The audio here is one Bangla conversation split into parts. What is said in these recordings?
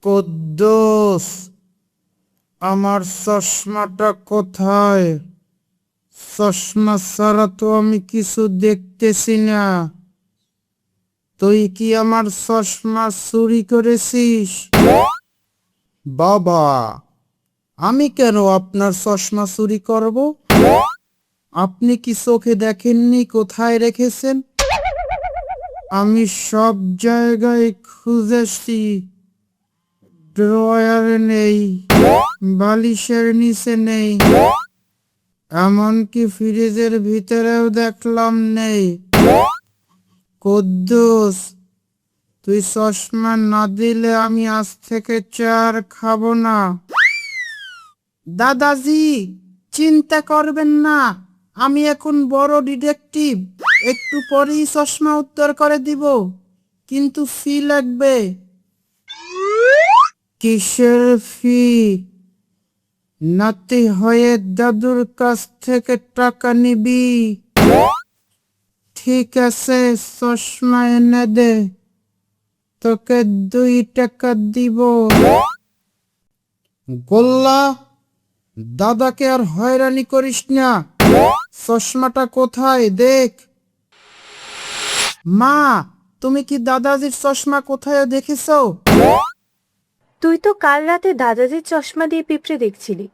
কুদ্দুস, আমার চশমাটা কোথায়? চশমা ছাড়া তো আমি কিছু দেখতেছি না। তুই কি আমার চশমা চুরি করেছিস? বাবা, আমি কেন আপনার চশমা চুরি করব? আপনি কি চোখে দেখেননি কোথায় রেখেছেন? আমি সব জায়গায় খুঁজেছি, ড্রয়ারে নেই, বালিশের নিচে নেই, এমনকি ফ্রিজের ভিতরেও দেখলাম নেই। কুদ্দুস, তুই চশমা না দিলে আমি আজ থেকে চা আর খাবো না। দাদাজি, চিন্তা করবেন না, আমি এখন বড় ডিটেকটিভ। একটু পরেই চশমা উদ্ধার করে দিব, কিন্তু ফি লাগবে। কিসের ফি? নাতি হয়ে দাদুর কাছ থেকে টাকা নিবি? ঠিক আছে, চশমা এনে দে, তোকে 2 টাকা দিব। গোল্লা, দাদাকে আর হয়রানি করিস না। চশমাটা কোথায় দেখ। মা, তুমি কি দাদাজির চশমা কোথায় দেখেছো? তুই তো কাল রাতে দাদাজির চশমা দিয়ে পিঁপড়ে দেখছিলি,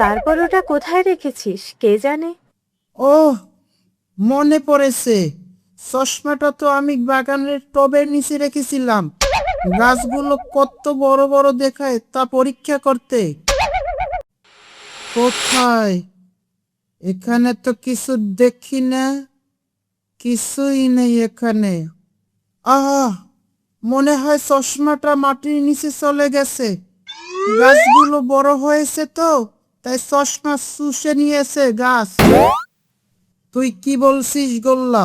তারপর ওটা কোথায় রেখেছিস কে জানে। ওহ, মনে পড়েছে, চশমাটা তো আমি বাগানের টবের নিচে রেখেছিলাম, গাছগুলো কত বড় বড় দেখায় তা পরীক্ষা করতে। কোথায়? এখানে তো কিছু দেখি না, কিছুই নেই এখানে। আহ, মনে হয় চশমাটা মাটির নিচে চলে গেছে। গাছগুলো বড় হয়েছে তো, তাই চশমা শুষে নিয়েছে গাছ। তুই কি বলছিস গোল্লা?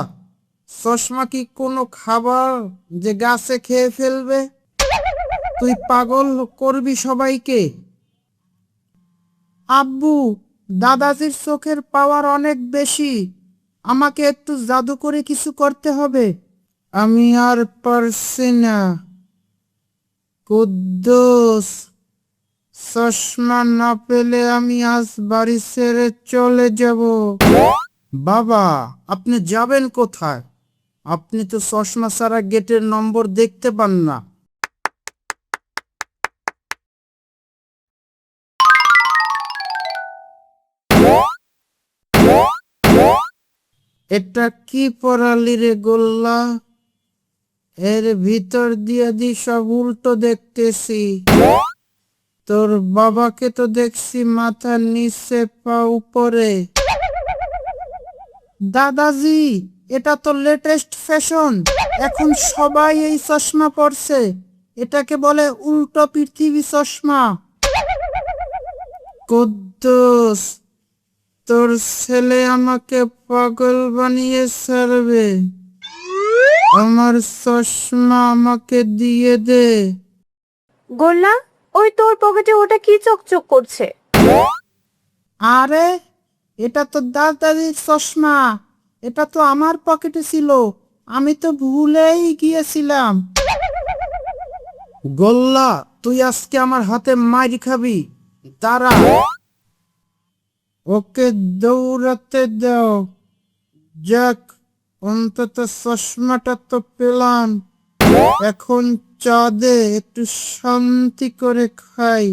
চশমা কি কোনো খাবার যে গাছে খেয়ে ফেলবে? তুই পাগল করবি সবাইকে। আব্বু, দাদাজির চোখের পাওয়ার অনেক বেশি, আমাকে একটু জাদু করে কিছু করতে হবে। আমি আর পারছি না। কুদ্দুস, চশমা না পেলে আমি আজ বাড়ি ছেড়ে চলে যাব। বাবা, আপনি যাবেন কোথায়? আপনি তো চশমা ছাড়া গেটের নম্বর দেখতে পান না। এটা কি পড়ালি রে গোল্লা? এর ভিতর দিয়ে সব উল্টো দেখতেছি। তোর বাবাকে তো দেখছি মাথার নিচে পা উপরে। দাদাজি, এটা তো লেটেস্ট ফ্যাশন, এখন সবাই এই চশমা পরছে। এটাকে বলে উল্টো পৃথিবী চশমা। কুদ্দুস, তোর ছেলে আমাকে পাগল বানিয়ে ছাড়বে। আমার চশমা আমাকে দিয়ে দে। গোল্লা, ওই তোর পকেটে ওটা কি চকচক করছে? আরে, এটা তো দাদাজির চশমা, এটা তো আমার পকেটে ছিল, আমি তো ভুলেই গিয়েছিলাম। গোল্লা, তুই আজকে আমার হাতে মাইর খাবি, দাঁড়া। ওকে দৌড়াতে দাও। যাক, অন্তত চশমাটা তো পেলাম। এখন চা দে, একটু শান্তি করে খাই।